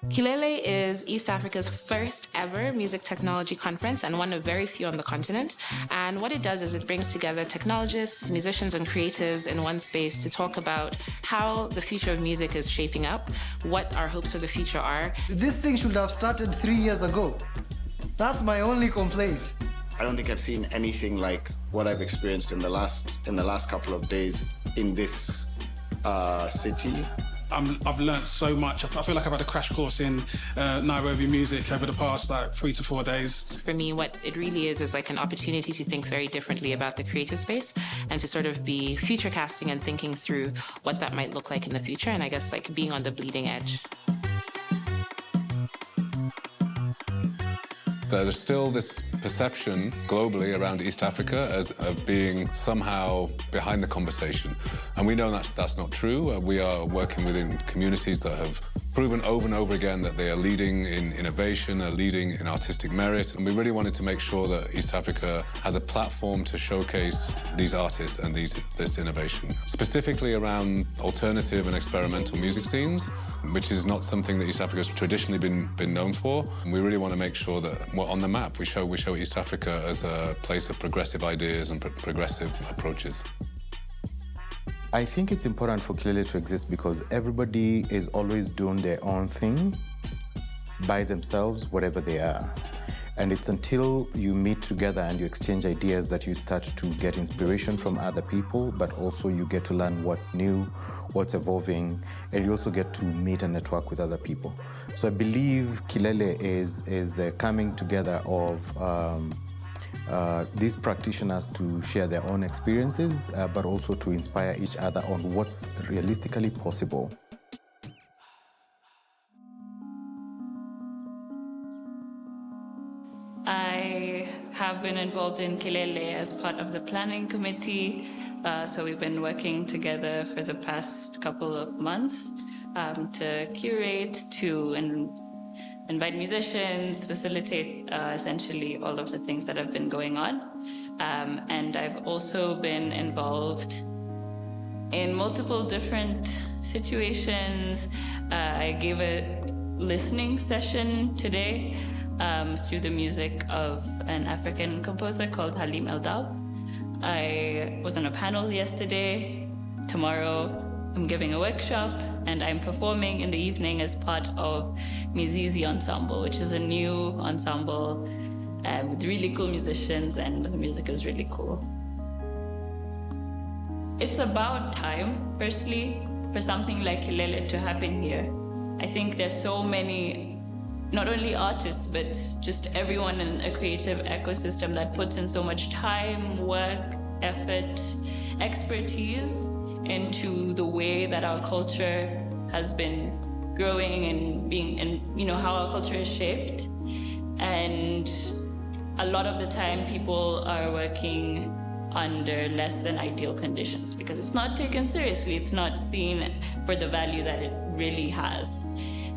Kilele is East Africa's first ever music technology conference and one of very few on the continent. And what it does is it brings together technologists, musicians, and creatives in one space to talk about how the future of music is shaping up, what our hopes for the future are. This thing should have started 3 years ago. That's my only complaint. I don't think I've seen anything like what I've experienced in the last couple of days in this city. I've learned so much. I feel like I've had a crash course in Nairobi music over the past 3 to 4 days. For me, what it really is like an opportunity to think very differently about the creative space and to sort of be future casting and thinking through what that might look like in the future. And I guess like being on the bleeding edge. There's still this perception globally around East Africa as being somehow behind the conversation. And we know that's not true. We are working within communities that have proven over and over again that they are leading in innovation, are leading in artistic merit. And we really wanted to make sure that East Africa has a platform to showcase these artists and this innovation. Specifically around alternative and experimental music scenes, which is not something that East Africa has traditionally been known for. And we really want to make sure that we're on the map. We show East Africa as a place of progressive ideas and progressive approaches. I think it's important for Kilele to exist because everybody is always doing their own thing by themselves, whatever they are. And it's until you meet together and you exchange ideas that you start to get inspiration from other people, but also you get to learn what's new, what's evolving, and you also get to meet and network with other people. So I believe Kilele is the coming together of these practitioners to share their own experiences, but also to inspire each other on what's realistically possible. I have been involved in Kilele as part of the planning committee. So we've been working together for the past couple of months to curate, to invite musicians, facilitate essentially all of the things that have been going on. And I've also been involved in multiple different situations. I gave a listening session today through the music of an African composer called Halim Eldab. I was on a panel yesterday. Tomorrow I'm giving a workshop and I'm performing in the evening as part of Mizizi Ensemble, which is a new ensemble with really cool musicians, and the music is really cool. It's about time, firstly, for something like Kilele to happen here. I think there's so many, not only artists, but just everyone in a creative ecosystem that puts in so much time, work, effort, expertise into the way that our culture has been growing and being, and how our culture is shaped. And a lot of the time people are working under less than ideal conditions because it's not taken seriously. It's not seen for the value that it really has.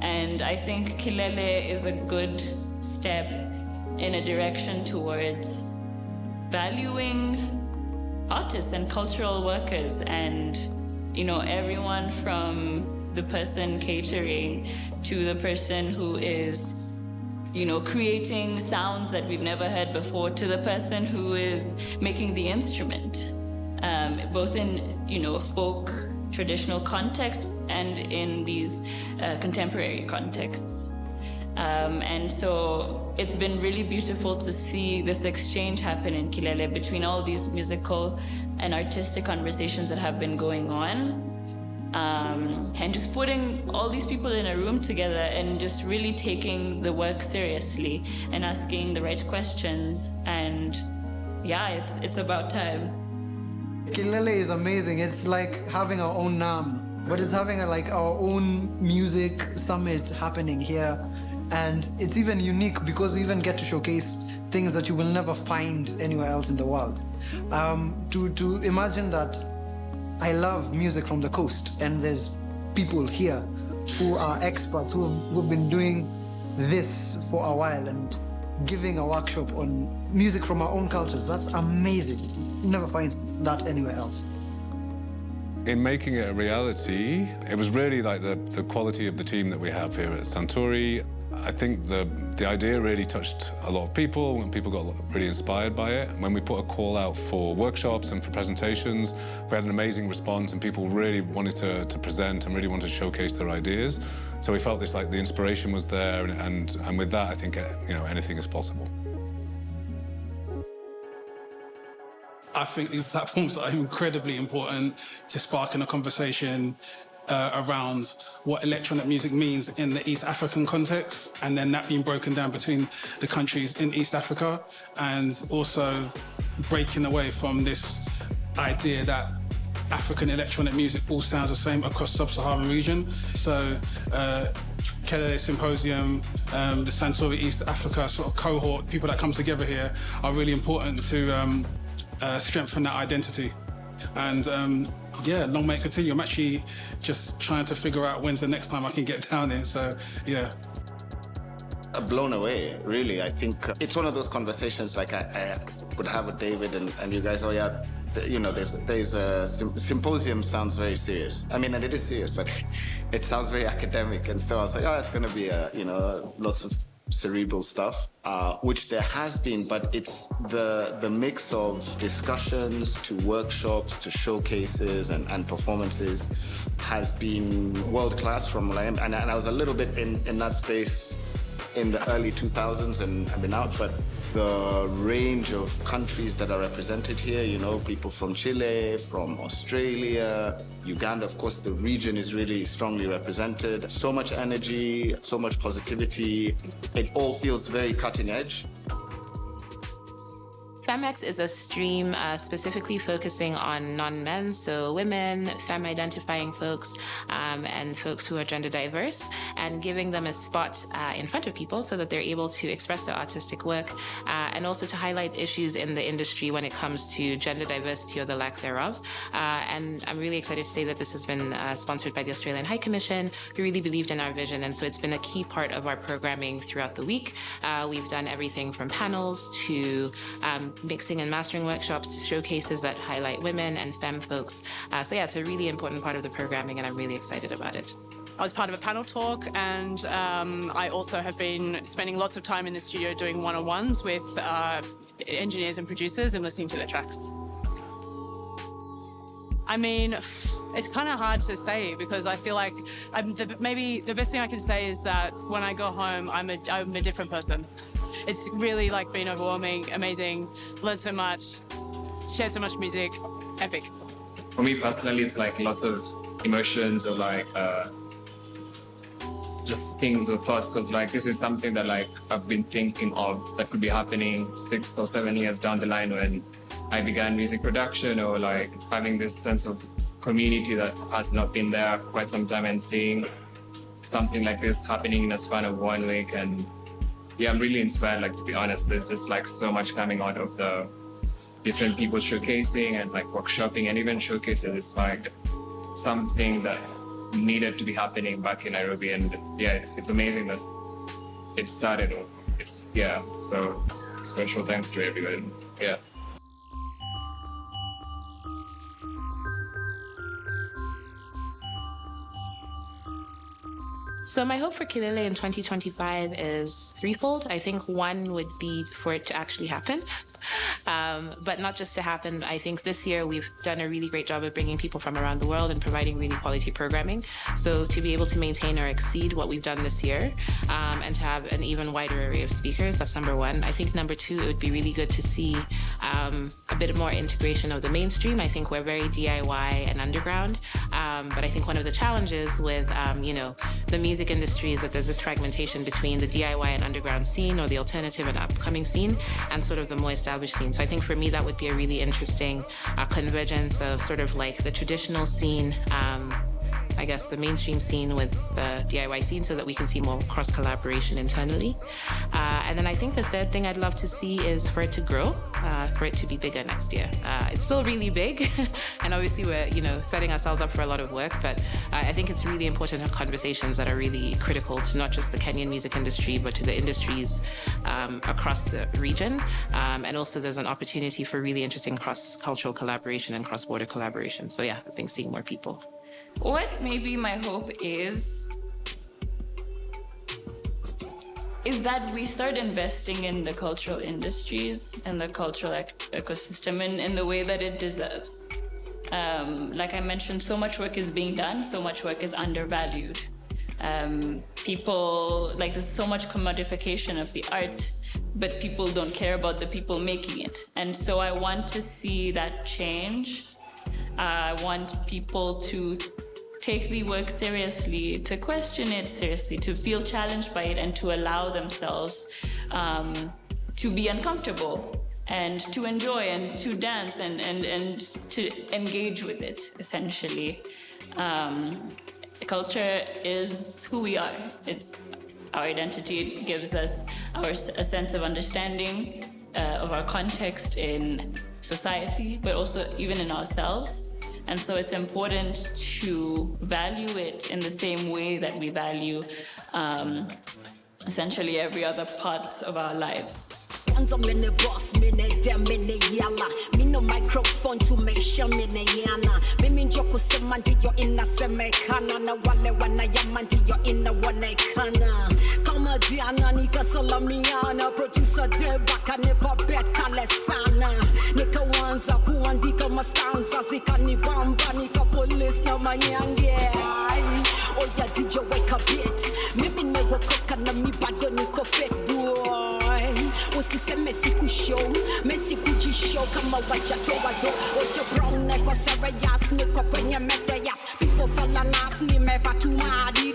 And I think Kilele is a good step in a direction towards valuing artists and cultural workers and, everyone from the person catering to the person who is, creating sounds that we've never heard before to the person who is making the instrument, both in, folk traditional context and in these contemporary contexts. And so it's been really beautiful to see this exchange happen in Kilele between all these musical and artistic conversations that have been going on. And just putting all these people in a room together and just really taking the work seriously and asking the right questions. And it's about time. Kilele is amazing. It's like having our own NAM, but it's having our own music summit happening here. And it's even unique because we even get to showcase things that you will never find anywhere else in the world. To imagine that I love music from the coast and there's people here who are experts who've been doing this for a while and giving a workshop on music from our own cultures. That's amazing. never find that anywhere else. In making it a reality, it was really like the quality of the team that we have here at Santuri. I think the idea really touched a lot of people, and people got really inspired by it. When we put a call out for workshops and for presentations, we had an amazing response, and people really wanted to present and really wanted to showcase their ideas. So we felt this, like, the inspiration was there, and with that, I think, you know, anything is possible. I think these platforms are incredibly important to sparking a conversation around what electronic music means in the East African context, and then that being broken down between the countries in East Africa, and also breaking away from this idea that African electronic music all sounds the same across sub-Saharan region. So Kilele Symposium, the Santuri East Africa sort of cohort, people that come together here are really important to strengthen that identity. And yeah, long may it continue. I'm actually just trying to figure out when's the next time I can get down there. So yeah. Blown away, really. I think it's one of those conversations like I would have with David and you guys. Oh yeah, you know, there's a symposium sounds very serious. I mean, and it is serious, but it sounds very academic. And so I was like, oh, it's going to be you know, lots of cerebral stuff, which there has been, but it's the mix of discussions to workshops to showcases and performances has been world-class from and I was a little bit in that space in the early 2000s and I've been out, but the range of countries that are represented here, you know, people from Chile, from Australia, Uganda, of course, the region is really strongly represented. So much energy, so much positivity. It all feels very cutting edge. FemX is a stream specifically focusing on non-men, so women, femme-identifying folks, and folks who are gender diverse, and giving them a spot in front of people so that they're able to express their artistic work, and also to highlight issues in the industry when it comes to gender diversity or the lack thereof. And I'm really excited to say that this has been sponsored by the Australian High Commission, who really believed in our vision, and so it's been a key part of our programming throughout the week. We've done everything from panels to mixing and mastering workshops to showcases that highlight women and femme folks. So yeah, it's a really important part of the programming and I'm really excited about it. I was part of a panel talk, and I also have been spending lots of time in the studio doing one-on-ones with engineers and producers and listening to their tracks. I mean, it's kind of hard to say because I feel like maybe the best thing I can say is that when I go home, I'm a different person. It's really like been overwhelming, amazing, learned so much, shared so much music, epic. For me personally, it's like lots of emotions or like just things or thoughts, because like this is something that like I've been thinking of that could be happening 6 or 7 years down the line when I began music production, or like having this sense of community that has not been there for quite some time, and seeing something like this happening in a span of 1 week. And yeah, I'm really inspired, like, to be honest. There's just like so much coming out of the different people showcasing and like workshopping and even showcases. It's like something that needed to be happening back in Nairobi, and yeah, it's amazing that it started. So special thanks to everybody. Yeah. So my hope for Kilele in 2025 is threefold. I think one would be for it to actually happen. But not just to happen. I think this year we've done a really great job of bringing people from around the world and providing really quality programming. So to be able to maintain or exceed what we've done this year, and to have an even wider array of speakers, that's number one. I think number two, it would be really good to see a bit more integration of the mainstream. I think we're very DIY and underground, but I think one of the challenges with the music industry is that there's this fragmentation between the DIY and underground scene, or the alternative and upcoming scene, and sort of the more established scene. So I think for me that would be a really interesting convergence of sort of like the traditional scene I guess, the mainstream scene with the DIY scene so that we can see more cross-collaboration internally. And then I think the third thing I'd love to see is for it to grow, for it to be bigger next year. It's still really big, and obviously we're, setting ourselves up for a lot of work, but I think it's really important to have conversations that are really critical to not just the Kenyan music industry, but to the industries across the region. And also there's an opportunity for really interesting cross-cultural collaboration and cross-border collaboration. So yeah, I think seeing more people. What maybe my hope is that we start investing in the cultural industries and the cultural ecosystem in the way that it deserves. Like I mentioned, so much work is being done, so much work is undervalued. People, there's so much commodification of the art, but people don't care about the people making it. And so I want to see that change. I want people to take the work seriously, to question it seriously, to feel challenged by it, and to allow themselves to be uncomfortable and to enjoy and to dance and to engage with it, essentially. Culture is who we are. It's our identity. It gives us a sense of understanding of our context in society, but also even in ourselves. And so it's important to value it in the same way that we value essentially every other part of our lives. Mene boss, mene dem, mene Yallah. Me no microphone to make sure mene yana. Me min joko semandi yo inna semekana. Na wale wana yamandi yo inna wane kana. Kama diana nika solamiana. Producer de baka never bet kalesana. Nika wanza kuandika mastanza. Zika ni bamba nika police na manyange. Oh yeah, did you wake a bit? Me min me go cook na mi bado niko fit boy. Usiseme sikushow, mesikujishow kama wajatoa. Ojo brown neko serious, niko kwenye medeyas. People fall enough, nimeva tumadi.